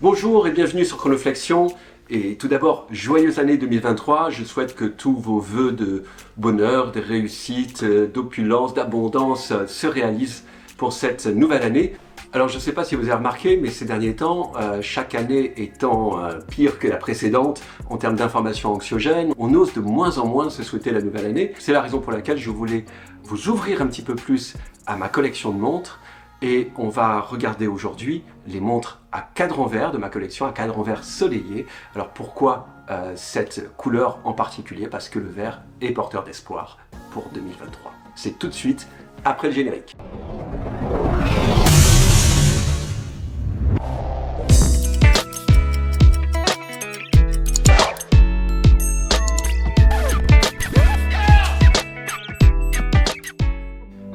Bonjour et bienvenue sur Chronoflexion. Et tout d'abord, joyeuse année 2023. Je souhaite que tous vos vœux de bonheur, de réussite, d'opulence, d'abondance se réalisent pour cette nouvelle année. Alors je ne sais pas si vous avez remarqué, mais ces derniers temps, chaque année étant pire que la précédente en termes d'informations anxiogènes, on ose de moins en moins se souhaiter la nouvelle année. C'est la raison pour laquelle je voulais vous ouvrir un petit peu plus à ma collection de montres. Et on va regarder aujourd'hui les montres à cadran vert de ma collection, à cadran vert soleillé. Alors pourquoi cette couleur en particulier? Parce que le vert est porteur d'espoir pour 2023. C'est tout de suite après le générique.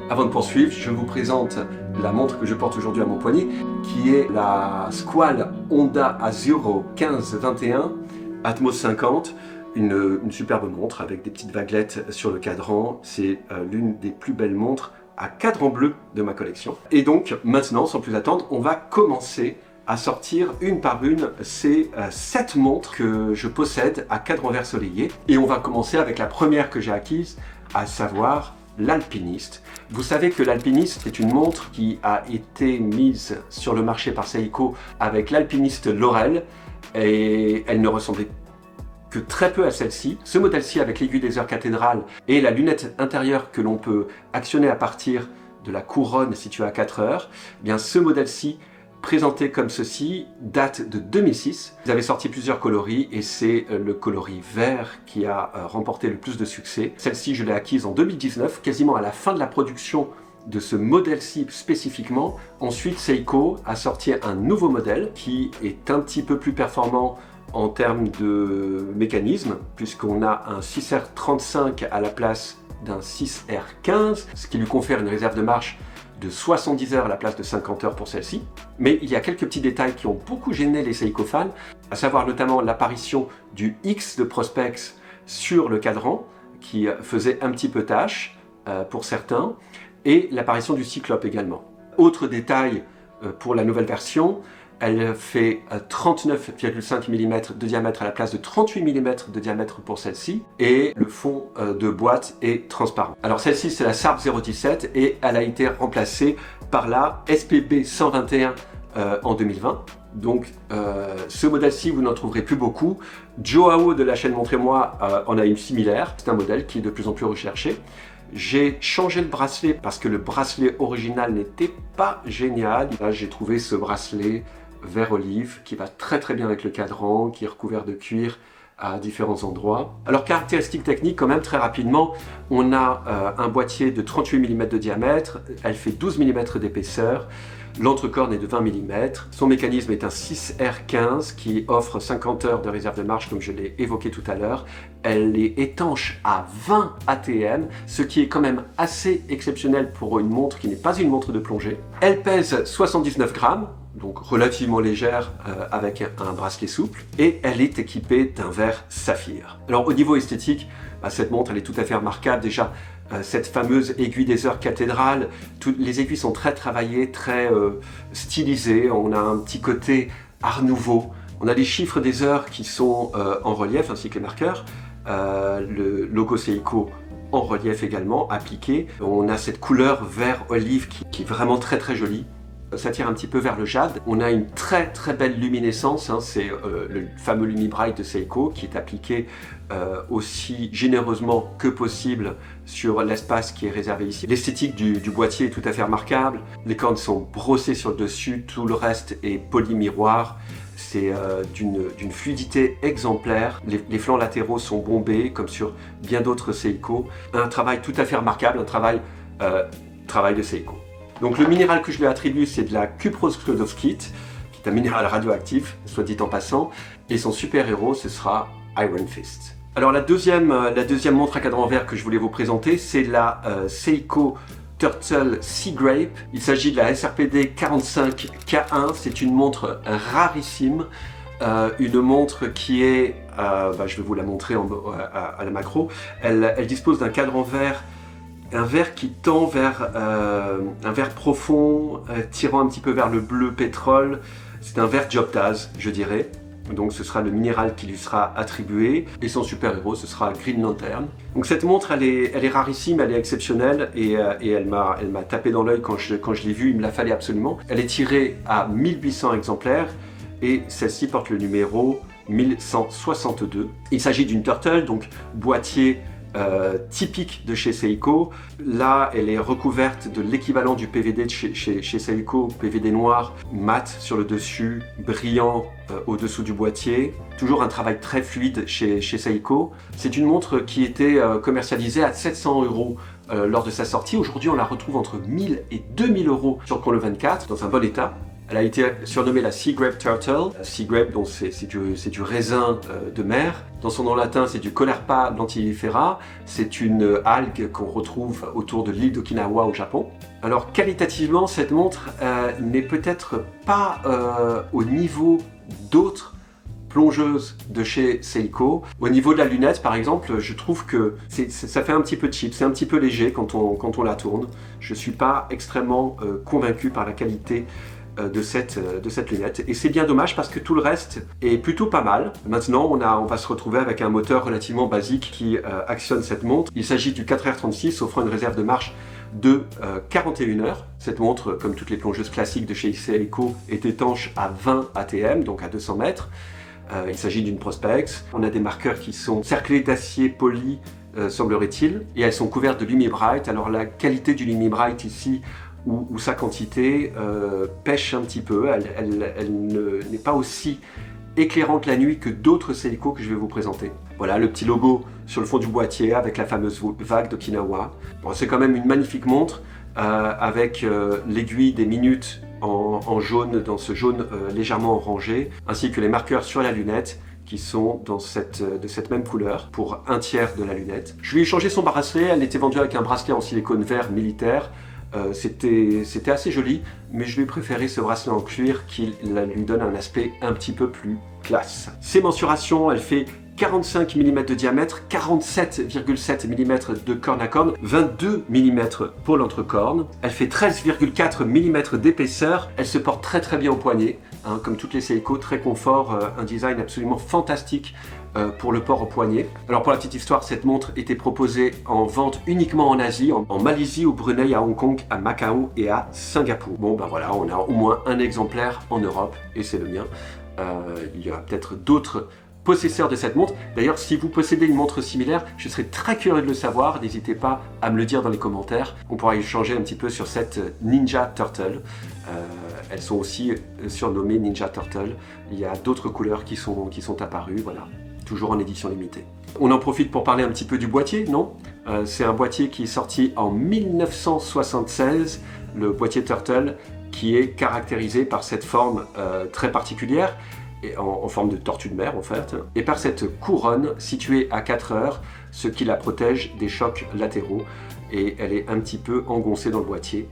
Avant de poursuivre, je vous présente la montre que je porte aujourd'hui à mon poignet, qui est la Squall Honda Azzurro 1521 Atmos 50, une superbe montre avec des petites vaguelettes sur le cadran. C'est l'une des plus belles montres à cadran bleu de ma collection. Et donc maintenant, sans plus attendre, on va commencer à sortir une par une ces 7 montres que je possède à cadran vert soleillé. Et on va commencer avec la première que j'ai acquise, à savoir l'Alpiniste. Vous savez que l'Alpiniste est une montre qui a été mise sur le marché par Seiko avec l'Alpiniste Laurel et elle ne ressemblait que très peu à celle-ci. Ce modèle-ci avec l'aiguille des heures cathédrale et la lunette intérieure que l'on peut actionner à partir de la couronne située à 4 heures, eh bien ce modèle-ci présenté comme ceci date de 2006. Vous avez sorti plusieurs coloris et c'est le coloris vert qui a remporté le plus de succès. Celle-ci, je l'ai acquise en 2019, quasiment à la fin de la production de ce modèle-ci spécifiquement. Ensuite, Seiko a sorti un nouveau modèle qui est un petit peu plus performant en termes de mécanisme, puisqu'on a un 6R35 à la place d'un 6R15, ce qui lui confère une réserve de marche de 70 heures à la place de 50 heures pour celle-ci. Mais il y a quelques petits détails qui ont beaucoup gêné les Seiko fans, à savoir notamment l'apparition du X de Prospex sur le cadran, qui faisait un petit peu tâche pour certains, et l'apparition du Cyclope également. Autre détail pour la nouvelle version, elle fait 39,5 mm de diamètre à la place de 38 mm de diamètre pour celle-ci, et le fond de boîte est transparent. Alors celle-ci, c'est la Sharp 017 et elle a été remplacée par la SPB 121 en 2020. Donc ce modèle-ci, vous n'en trouverez plus beaucoup. Joao de la chaîne Montrez-moi en a une similaire. C'est un modèle qui est de plus en plus recherché. J'ai changé le bracelet parce que le bracelet original n'était pas génial. Là, j'ai trouvé ce bracelet vert olive qui va très bien avec le cadran, qui est recouvert de cuir à différents endroits. Alors caractéristiques techniques quand même très rapidement, on a un boîtier de 38 mm de diamètre, elle fait 12 mm d'épaisseur, l'entrecorne est de 20 mm, son mécanisme est un 6R15 qui offre 50 heures de réserve de marche comme je l'ai évoqué tout à l'heure. Elle est étanche à 20 ATM, ce qui est quand même assez exceptionnel pour une montre qui n'est pas une montre de plongée. Elle pèse 79 grammes, donc relativement légère avec un bracelet souple, et elle est équipée d'un verre saphir. Alors au niveau esthétique, cette montre elle est tout à fait remarquable. Déjà cette fameuse aiguille des heures cathédrale, les aiguilles sont très travaillées, très stylisées, on a un petit côté art nouveau, on a les chiffres des heures qui sont en relief ainsi que les marqueurs, le logo Seiko en relief également appliqué, on a cette couleur vert olive qui est vraiment très jolie. Ça tire un petit peu vers le jade. On a une très belle luminescence, hein. C'est le fameux Lumi-Bright de Seiko qui est appliqué aussi généreusement que possible sur l'espace qui est réservé ici. L'esthétique du boîtier est tout à fait remarquable. Les cornes sont brossées sur le dessus, tout le reste est poly-miroir. C'est d'une fluidité exemplaire. Les flancs latéraux sont bombés comme sur bien d'autres Seiko. Un travail tout à fait remarquable, un travail de Seiko. Donc le minéral que je lui attribue, c'est de la cuprose chlorosquite, qui est un minéral radioactif, soit dit en passant, et son super-héros, ce sera Iron Fist. Alors la deuxième montre à cadran vert que je voulais vous présenter, c'est la Seiko Turtle Sea Grape. Il s'agit de la SRPD 45K1, c'est une montre rarissime, une montre qui est, je vais vous la montrer à la macro, elle dispose d'un cadran vert, un vert qui tend vers un vert profond, tirant un petit peu vers le bleu pétrole. C'est un vert Dioptase, je dirais. Donc ce sera le minéral qui lui sera attribué, et son super-héros ce sera Green Lantern. Donc cette montre elle est rarissime, elle est exceptionnelle, et elle m'a tapé dans l'œil quand je l'ai vue, il me la fallait absolument. Elle est tirée à 1800 exemplaires, et celle-ci porte le numéro 1162. Il s'agit d'une Turtle, donc boîtier typique de chez Seiko. Là, elle est recouverte de l'équivalent du PVD de chez Seiko, PVD noir, mat sur le dessus, brillant au-dessous du boîtier. Toujours un travail très fluide chez Seiko. C'est une montre qui était commercialisée à 700 € lors de sa sortie. Aujourd'hui, on la retrouve entre 1000 et 2000 € sur Conlo 24, dans un bon état. Elle a été surnommée la Sea Grape Turtle. Sea Grape, donc c'est du raisin de mer. Dans son nom latin, c'est du Caulerpa lentillifera. C'est une algue qu'on retrouve autour de l'île d'Okinawa au Japon. Alors qualitativement, cette montre n'est peut-être pas au niveau d'autres plongeuses de chez Seiko. Au niveau de la lunette, par exemple, je trouve que ça fait un petit peu cheap, c'est un petit peu léger quand on la tourne. Je ne suis pas extrêmement convaincu par la qualité de cette lunette, et c'est bien dommage parce que tout le reste est plutôt pas mal. Maintenant on va se retrouver avec un moteur relativement basique qui actionne cette montre. Il s'agit du 4R36 offrant une réserve de marche de 41 heures. Cette montre, comme toutes les plongeuses classiques de chez Seiko, est étanche à 20 ATM, donc à 200 mètres. Il s'agit d'une Prospex. On a des marqueurs qui sont cerclés d'acier poli, semblerait-il, et elles sont couvertes de Lumi-Bright. Alors la qualité du Lumi-Bright ici, où sa quantité pêche un petit peu, elle n'est pas aussi éclairante la nuit que d'autres Seiko que je vais vous présenter. Voilà le petit logo sur le fond du boîtier avec la fameuse vague d'Okinawa. Bon, c'est quand même une magnifique montre avec l'aiguille des minutes en jaune, dans ce jaune légèrement orangé, ainsi que les marqueurs sur la lunette qui sont de cette même couleur pour un tiers de la lunette. Je lui ai changé son bracelet, elle était vendue avec un bracelet en silicone vert militaire. C'était assez joli, mais je lui ai préféré ce bracelet en cuir qui lui donne un aspect un petit peu plus classe. Ses mensurations, elle fait 45 mm de diamètre, 47,7 mm de corne à corne, 22 mm pour l'entrecorne. Elle fait 13,4 mm d'épaisseur. Elle se porte très très bien au poignet, hein, comme toutes les Seiko, très confort, un design absolument fantastique pour le port au poignet. Alors pour la petite histoire, cette montre était proposée en vente uniquement en Asie, en Malaisie, au Brunei, à Hong Kong, à Macao et à Singapour. Bon ben voilà, on a au moins un exemplaire en Europe et c'est le mien. Il y a peut-être d'autres possesseurs de cette montre. D'ailleurs, si vous possédez une montre similaire, je serais très curieux de le savoir. N'hésitez pas à me le dire dans les commentaires. On pourra échanger un petit peu sur cette Ninja Turtle. Elles sont aussi surnommées Ninja Turtle. Il y a d'autres couleurs qui sont apparues, voilà. Toujours en édition limitée. On en profite pour parler un petit peu du boîtier, non? C'est un boîtier qui est sorti en 1976, le boîtier Turtle, qui est caractérisé par cette forme très particulière, et en forme de tortue de mer en fait, et par cette couronne située à 4 heures, ce qui la protège des chocs latéraux, et elle est un petit peu engoncée dans le boîtier,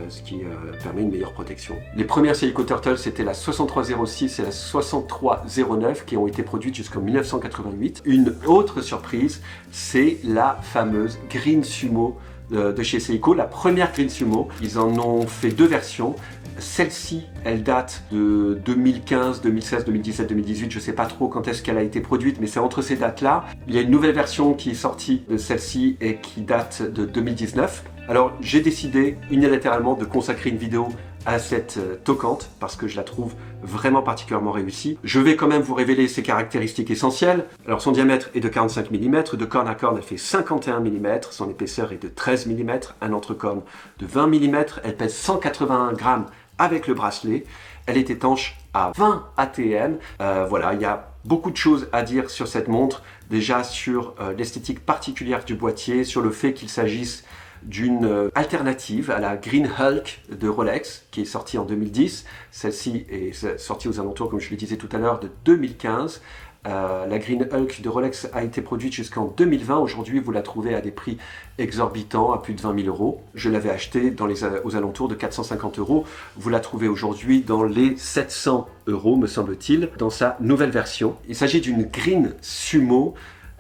ce qui permet une meilleure protection. Les premières Seiko Turtle, c'était la 6306 et la 6309 qui ont été produites jusqu'en 1988. Une autre surprise, c'est la fameuse Green Sumo de chez Seiko, la première Green Sumo. Ils en ont fait deux versions. Celle-ci, elle date de 2015, 2016, 2017, 2018, je ne sais pas trop quand est-ce qu'elle a été produite, mais c'est entre ces dates-là. Il y a une nouvelle version qui est sortie de celle-ci et qui date de 2019. Alors j'ai décidé unilatéralement de consacrer une vidéo à cette toquante parce que je la trouve vraiment particulièrement réussie. Je vais quand même vous révéler ses caractéristiques essentielles. Alors son diamètre est de 45 mm, de corne à corne elle fait 51 mm, son épaisseur est de 13 mm, un entrecorne de 20 mm, elle pèse 181 grammes avec le bracelet, elle est étanche à 20 ATM. Voilà, il y a beaucoup de choses à dire sur cette montre, déjà sur l'esthétique particulière du boîtier, sur le fait qu'il s'agisse d'une alternative à la Green Hulk de Rolex qui est sortie en 2010. Celle-ci est sortie aux alentours, comme je le disais tout à l'heure, de 2015. La Green Hulk de Rolex a été produite jusqu'en 2020. Aujourd'hui, vous la trouvez à des prix exorbitants, à plus de 20 000 €. Je l'avais achetée aux alentours de 450 €. Vous la trouvez aujourd'hui dans les 700 €, me semble-t-il, dans sa nouvelle version. Il s'agit d'une Green Sumo.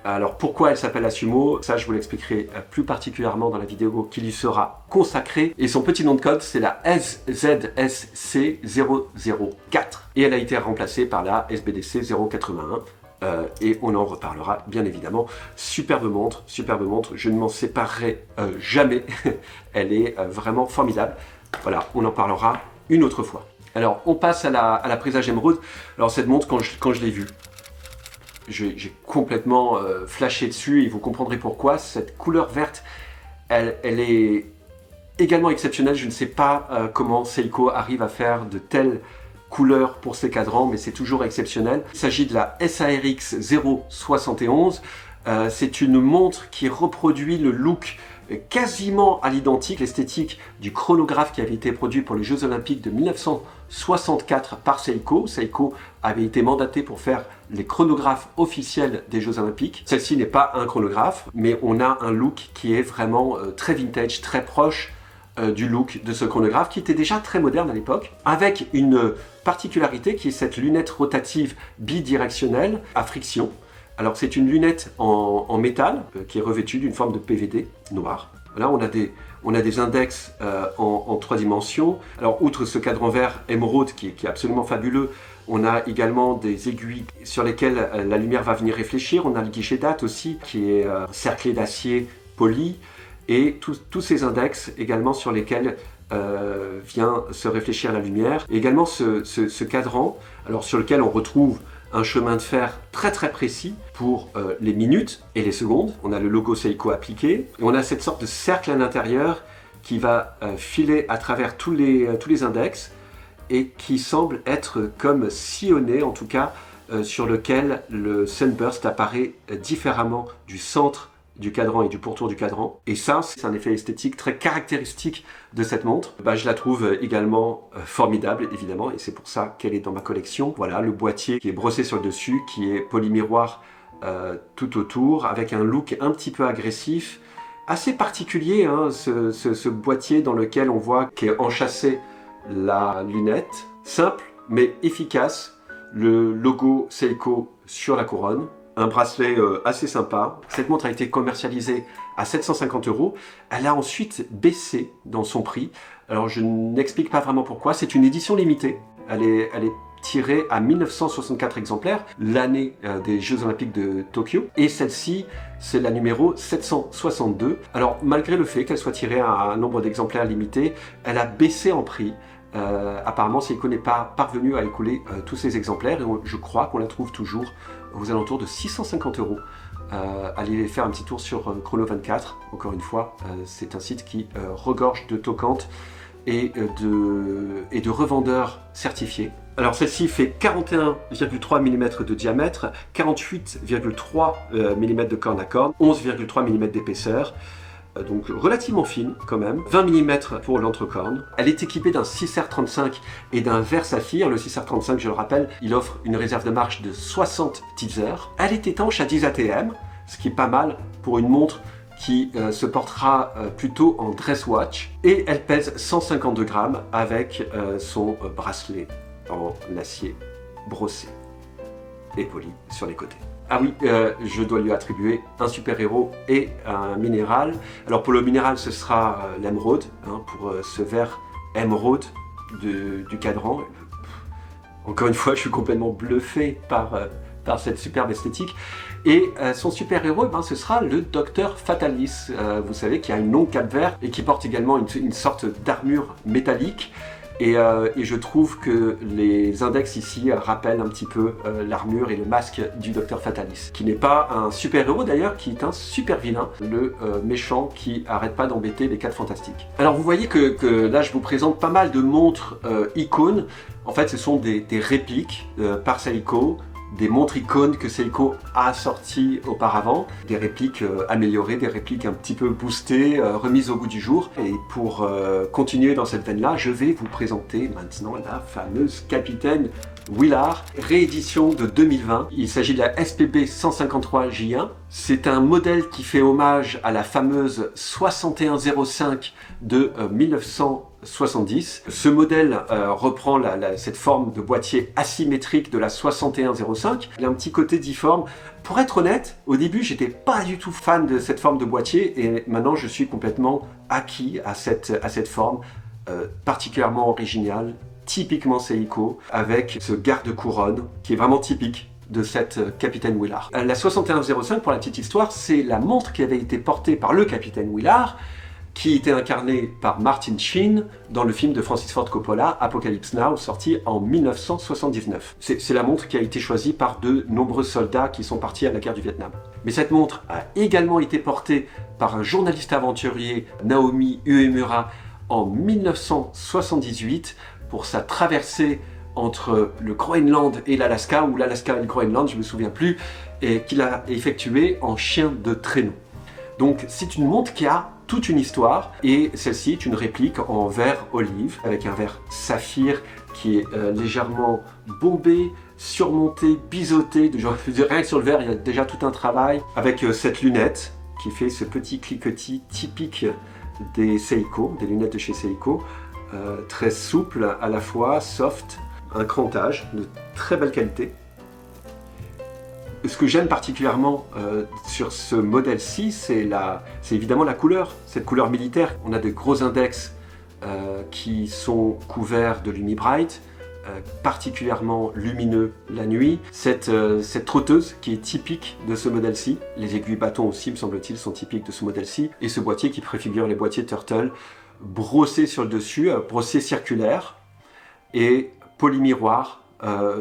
Alors pourquoi elle s'appelle la Sumo, ça je vous l'expliquerai plus particulièrement dans la vidéo qui lui sera consacrée. Et son petit nom de code c'est la SZSC004. Et elle a été remplacée par la SBDC 081. Et on en reparlera bien évidemment. Superbe montre, je ne m'en séparerai jamais. Elle est vraiment formidable. Voilà, on en parlera une autre fois. Alors on passe à la Presage Emerald. Alors cette montre, quand je l'ai vue, j'ai complètement flashé dessus et vous comprendrez pourquoi. Cette couleur verte, elle est également exceptionnelle. Je ne sais pas comment Seiko arrive à faire de telles couleurs pour ses cadrans, mais c'est toujours exceptionnel. Il s'agit de la SARX 071. C'est une montre qui reproduit le look quasiment à l'identique, l'esthétique du chronographe qui avait été produit pour les Jeux Olympiques de 1964 par Seiko. Seiko avait été mandaté pour faire les chronographes officiels des Jeux Olympiques. Celle-ci n'est pas un chronographe, mais on a un look qui est vraiment très vintage, très proche du look de ce chronographe qui était déjà très moderne à l'époque, avec une particularité qui est cette lunette rotative bidirectionnelle à friction. Alors c'est une lunette en métal qui est revêtue d'une forme de PVD noir. Là on a des index en 3 dimensions. Alors outre ce cadran vert émeraude qui est absolument fabuleux, on a également des aiguilles sur lesquelles la lumière va venir réfléchir. On a le guichet date aussi qui est cerclé d'acier poli. Et tous ces index également sur lesquels vient se réfléchir la lumière. Et également ce cadran, alors sur lequel on retrouve un chemin de fer très précis pour les minutes et les secondes. On a le logo Seiko appliqué. Et on a cette sorte de cercle à l'intérieur qui va filer à travers tous les index et qui semble être comme sillonné, en tout cas, sur lequel le sunburst apparaît différemment du centre du cadran et du pourtour du cadran. Et ça, c'est un effet esthétique très caractéristique de cette montre. Je la trouve également formidable, évidemment, et c'est pour ça qu'elle est dans ma collection. Voilà, le boîtier qui est brossé sur le dessus, qui est polymiroir tout autour, avec un look un petit peu agressif, assez particulier, hein, ce boîtier dans lequel on voit qu'est enchâssée la lunette. Simple, mais efficace. Le logo Seiko sur la couronne. Un bracelet assez sympa. Cette montre a été commercialisée à 750 €. Elle a ensuite baissé dans son prix. Alors je n'explique pas vraiment pourquoi. C'est une édition limitée. Elle est tirée à 1964 exemplaires, l'année des Jeux Olympiques de Tokyo. Et celle-ci, c'est la numéro 762. Alors malgré le fait qu'elle soit tirée à un nombre d'exemplaires limité, elle a baissé en prix. Apparemment, Seiko n'est pas parvenu à écouler tous ces exemplaires et je crois qu'on la trouve toujours aux alentours de 650 €. Allez faire un petit tour sur Chrono24. Encore une fois, c'est un site qui regorge de toquantes et de revendeurs certifiés. Alors celle-ci fait 41,3 mm de diamètre, 48,3 mm de corne à corne, 11,3 mm d'épaisseur. Donc relativement fine quand même, 20 mm pour l'entrecorne. Elle est équipée d'un 6R35 et d'un verre saphir. Le 6R35, je le rappelle, il offre une réserve de marche de 60 petites heures. Elle est étanche à 10 ATM, ce qui est pas mal pour une montre qui se portera plutôt en dress watch. Et elle pèse 152 grammes avec son bracelet en acier brossé et poli sur les côtés. Ah oui, je dois lui attribuer un super-héros et un minéral. Alors pour le minéral, ce sera l'émeraude, hein, pour ce vert émeraude du cadran. Encore une fois, je suis complètement bluffé par cette superbe esthétique. Et son super-héros, ce sera le Docteur Fatalis, vous savez, qui a une longue cape verte et qui porte également une sorte d'armure métallique. Et je trouve que les index ici rappellent un petit peu l'armure et le masque du Docteur Fatalis, qui n'est pas un super-héros d'ailleurs, qui est un super vilain, le méchant qui arrête pas d'embêter les 4 fantastiques. Alors vous voyez que là je vous présente pas mal de montres icônes. En fait ce sont des répliques par Seiko, des montres icônes que Seiko a sorties auparavant, des répliques améliorées, des répliques un petit peu boostées, remises au goût du jour. Et pour continuer dans cette veine-là, je vais vous présenter maintenant la fameuse Capitaine Willard, réédition de 2020. Il s'agit de la SPB 153J1. C'est un modèle qui fait hommage à la fameuse 6105 de 1900. 70. Ce modèle reprend cette forme de boîtier asymétrique de la 6105. Il a un petit côté difforme. Pour être honnête, au début, j'étais pas du tout fan de cette forme de boîtier et maintenant je suis complètement acquis à cette forme particulièrement originale, typiquement Seiko, avec ce garde-couronne qui est vraiment typique de cette Capitaine Willard. La 6105, pour la petite histoire, c'est la montre qui avait été portée par le Capitaine Willard, qui était incarné par Martin Sheen dans le film de Francis Ford Coppola, Apocalypse Now, sorti en 1979. C'est la montre qui a été choisie par de nombreux soldats qui sont partis à la guerre du Vietnam. Mais cette montre a également été portée par un journaliste aventurier, Naomi Uemura, en 1978 pour sa traversée entre le Groenland et l'Alaska, ou l'Alaska et le Groenland, je ne me souviens plus, et qu'il a effectué en chien de traîneau. Donc c'est une montre qui a toute une histoire, et celle-ci est une réplique en verre olive, avec un verre saphir qui est légèrement bombé, surmonté, biseauté, rien que sur le verre il y a déjà tout un travail, avec cette lunette qui fait ce petit cliquetis typique des Seiko, des lunettes de chez Seiko, très souple à la fois, soft, un crantage de très belle qualité. Ce que j'aime particulièrement sur ce modèle-ci, c'est évidemment la couleur, cette couleur militaire. On a de gros index qui sont couverts de Lumi-Bright, particulièrement lumineux la nuit. Cette trotteuse qui est typique de ce modèle-ci. Les aiguilles bâtons aussi, me semble-t-il, sont typiques de ce modèle-ci. Et ce boîtier qui préfigure les boîtiers Turtle, brossé sur le dessus, brossé circulaire et polymiroir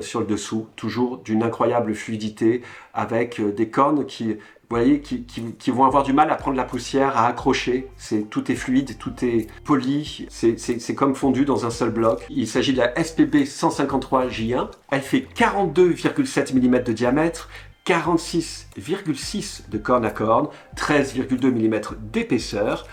sur le dessous, toujours d'une incroyable fluidité, avec des cornes qui, vous voyez, qui vont avoir du mal à prendre la poussière, à accrocher. Tout est fluide, tout est poli, c'est comme fondu dans un seul bloc. Il s'agit de la SPB 153J1. Elle fait 42,7 mm de diamètre, 46,6 de corne à corne, 13,2 mm d'épaisseur,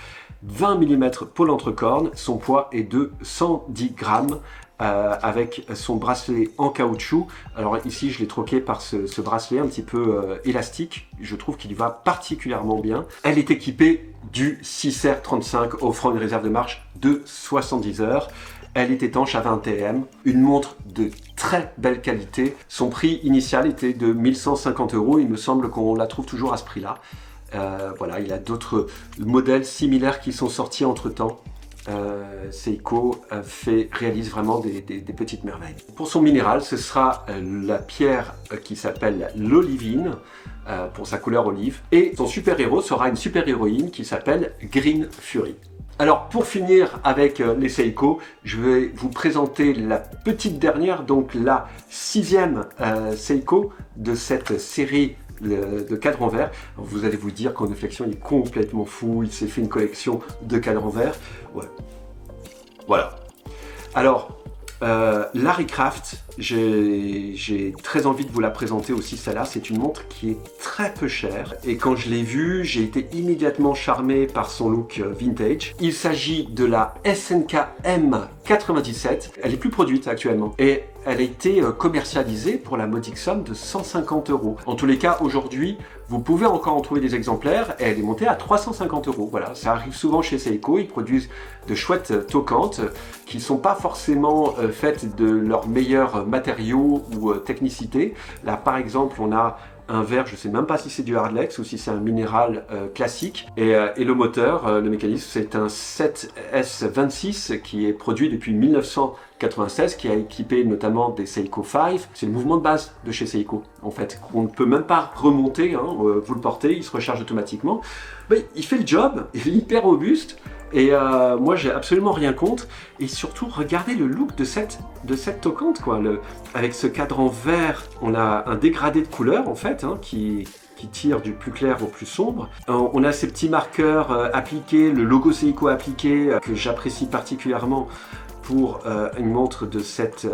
20 mm pôle entre cornes. Son poids est de 110 grammes. Avec son bracelet en caoutchouc. Alors ici je l'ai troqué par ce bracelet un petit peu élastique, je trouve qu'il y va particulièrement bien. Elle est équipée du 6R35 offrant une réserve de marche de 70 heures. Elle est étanche à 20 TM, une montre de très belle qualité. Son prix initial était de 1150 €, il me semble qu'on la trouve toujours à ce prix là. Voilà, il y a d'autres modèles similaires qui sont sortis entre temps. Seiko réalise vraiment des petites merveilles. Pour son minéral, ce sera la pierre qui s'appelle l'olivine, pour sa couleur olive, et son super-héros sera une super-héroïne qui s'appelle Green Fury. Alors pour finir avec les Seiko, je vais vous présenter la petite dernière, donc la 6e Seiko de cette série de cadran verre. Vous allez vous dire qu'en réflexion il est complètement fou, il s'est fait une collection de cadrans verre. Ouais. Voilà. Alors, Larry Craft, j'ai très envie de vous la présenter aussi, celle-là. C'est une montre qui est très peu chère. Et quand je l'ai vue, j'ai été immédiatement charmé par son look vintage. Il s'agit de la SNK M97. Elle est plus produite actuellement. Et elle a été commercialisée pour la modique somme de 150 €. En tous les cas, aujourd'hui, vous pouvez encore en trouver des exemplaires et elle est montée à 350 €. Voilà, ça arrive souvent chez Seiko. Ils produisent de chouettes toquantes qui ne sont pas forcément faites de leurs meilleurs matériaux ou technicité. Là, par exemple, on a un verre, je ne sais même pas si c'est du Hardlex ou si c'est un minéral classique. Et le moteur, le mécanisme, c'est un 7S26 qui est produit depuis 1996, qui a équipé notamment des Seiko 5. C'est le mouvement de base de chez Seiko, en fait. On ne peut même pas remonter, hein, vous le portez, il se recharge automatiquement. Mais il fait le job, il est hyper robuste. Et moi j'ai absolument rien contre, et surtout regardez le look de cette toquante quoi. Avec ce cadran vert, on a un dégradé de couleur en fait, hein, qui tire du plus clair au plus sombre. On a ces petits marqueurs appliqués, le logo Seiko appliqué, que j'apprécie particulièrement pour une montre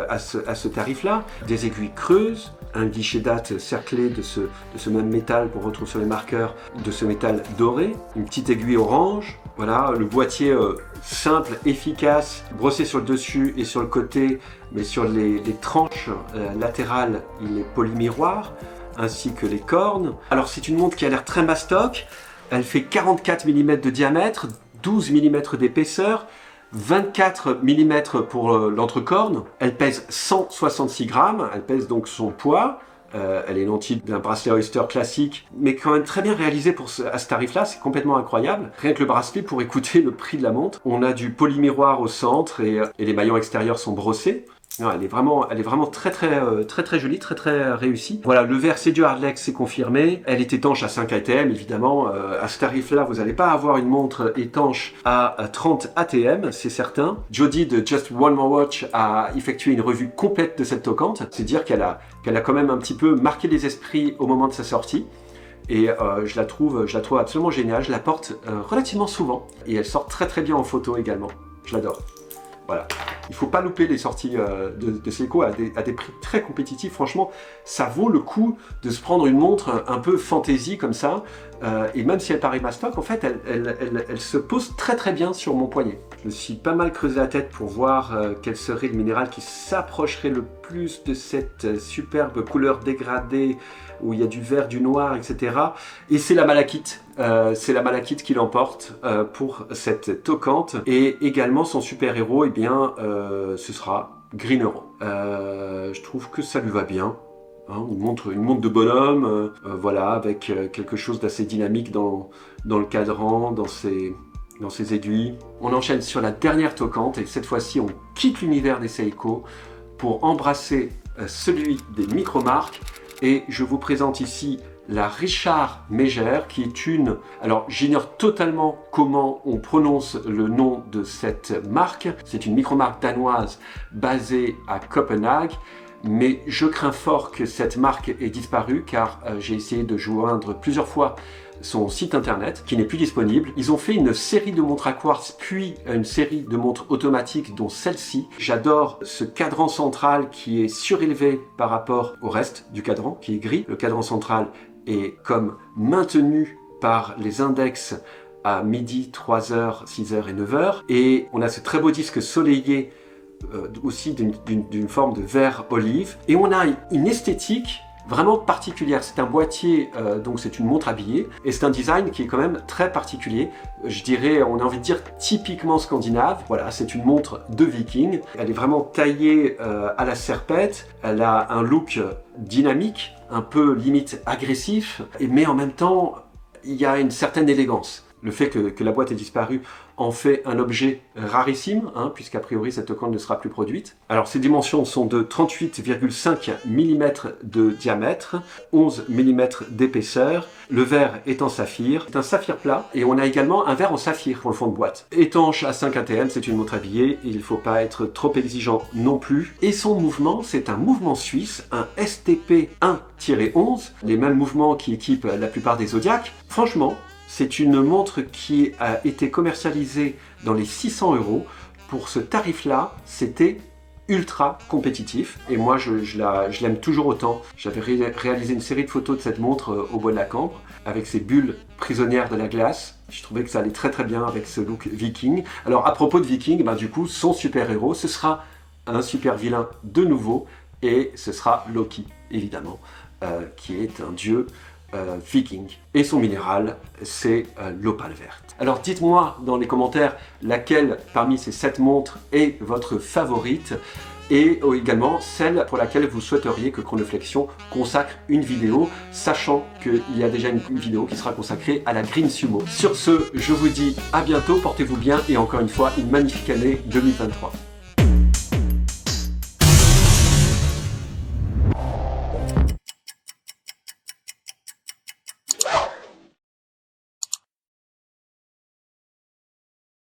à ce tarif-là. Des aiguilles creuses, un guichet date cerclé de ce même métal qu'on retrouve sur les marqueurs, de ce métal doré, une petite aiguille orange. Voilà, le boîtier simple, efficace, brossé sur le dessus et sur le côté, mais sur les tranches latérales, il est polymiroir, ainsi que les cornes. Alors c'est une montre qui a l'air très mastoc, elle fait 44 mm de diamètre, 12 mm d'épaisseur, 24 mm pour l'entrecorne, elle pèse 166 grammes, elle pèse donc son poids. Elle est une lentille d'un bracelet Oyster classique, mais quand même très bien réalisé à ce tarif-là, c'est complètement incroyable. Rien que le bracelet, pour écouter le prix de la montre, on a du polymiroir au centre et les maillons extérieurs sont brossés. Non, elle est vraiment très jolie, très réussie. Voilà, le verre c'est du Hardlex, c'est confirmé. Elle est étanche à 5 ATM, évidemment. À ce tarif-là, vous n'allez pas avoir une montre étanche à 30 ATM, c'est certain. Jody de Just One More Watch a effectué une revue complète de cette toquante. C'est dire qu'elle a quand même un petit peu marqué les esprits au moment de sa sortie. Et je la trouve absolument géniale. Je la porte relativement souvent et elle sort très bien en photo également. Je l'adore. Voilà. Il ne faut pas louper les sorties de Seiko à des prix très compétitifs. Franchement, ça vaut le coup de se prendre une montre un peu fantasy comme ça. Et même si elle paraît mastoc, en fait, elle se pose très bien sur mon poignet. Je me suis pas mal creusé la tête pour voir quel serait le minéral qui s'approcherait le plus de cette superbe couleur dégradée où il y a du vert, du noir, etc. Et c'est la malachite. C'est la malachite qui l'emporte pour cette toquante. Et également son super-héros, eh bien, ce sera Green Euro. Je trouve que ça lui va bien. Hein, une montre de bonhomme, voilà, avec quelque chose d'assez dynamique dans le cadran, dans ses aiguilles. On enchaîne sur la dernière toquante et cette fois-ci on quitte l'univers des Seiko pour embrasser celui des micro-marques et je vous présente ici la Richard Meiger qui est une... Alors j'ignore totalement comment on prononce le nom de cette marque. C'est une micro-marque danoise basée à Copenhague. Mais je crains fort que cette marque ait disparu car j'ai essayé de joindre plusieurs fois son site internet qui n'est plus disponible. Ils ont fait une série de montres à quartz puis une série de montres automatiques dont celle-ci. J'adore ce cadran central qui est surélevé par rapport au reste du cadran qui est gris. Le cadran central est comme maintenu par les index à midi, 3h, 6h et 9h. Et on a ce très beau disque soleillé aussi d'une forme de vert olive et on a une esthétique vraiment particulière. C'est un boîtier, donc c'est une montre habillée et c'est un design qui est quand même très particulier. Je dirais, on a envie de dire typiquement scandinave. Voilà, c'est une montre de viking. Elle est vraiment taillée à la serpette. Elle a un look dynamique, un peu limite agressif, mais en même temps, il y a une certaine élégance. Le fait que la boîte ait disparu en fait un objet rarissime, hein, puisqu'a priori cette toquante ne sera plus produite. Alors ses dimensions sont de 38,5 mm de diamètre, 11 mm d'épaisseur. Le verre est en saphir, c'est un saphir plat, et on a également un verre en saphir pour le fond de boîte. Étanche à 5 ATM, c'est une montre habillée, il ne faut pas être trop exigeant non plus. Et son mouvement, c'est un mouvement suisse, un STP 1-11, les mêmes mouvements qui équipent la plupart des Zodiac. Franchement, c'est une montre qui a été commercialisée dans les 600 €. Pour ce tarif-là, c'était ultra compétitif. Et moi, je l'aime toujours autant. J'avais réalisé une série de photos de cette montre au bois de la Cambre, avec ses bulles prisonnières de la glace. Je trouvais que ça allait très bien avec ce look viking. Alors, à propos de viking, du coup, son super-héros, ce sera un super vilain de nouveau. Et ce sera Loki, évidemment, qui est un dieu viking. Et son minéral, c'est l'opale verte. Alors dites-moi dans les commentaires laquelle parmi ces 7 montres est votre favorite et également celle pour laquelle vous souhaiteriez que Chronoflexion consacre une vidéo, sachant qu'il y a déjà une vidéo qui sera consacrée à la Green Sumo. Sur ce, je vous dis à bientôt, portez-vous bien et encore une fois, une magnifique année 2023.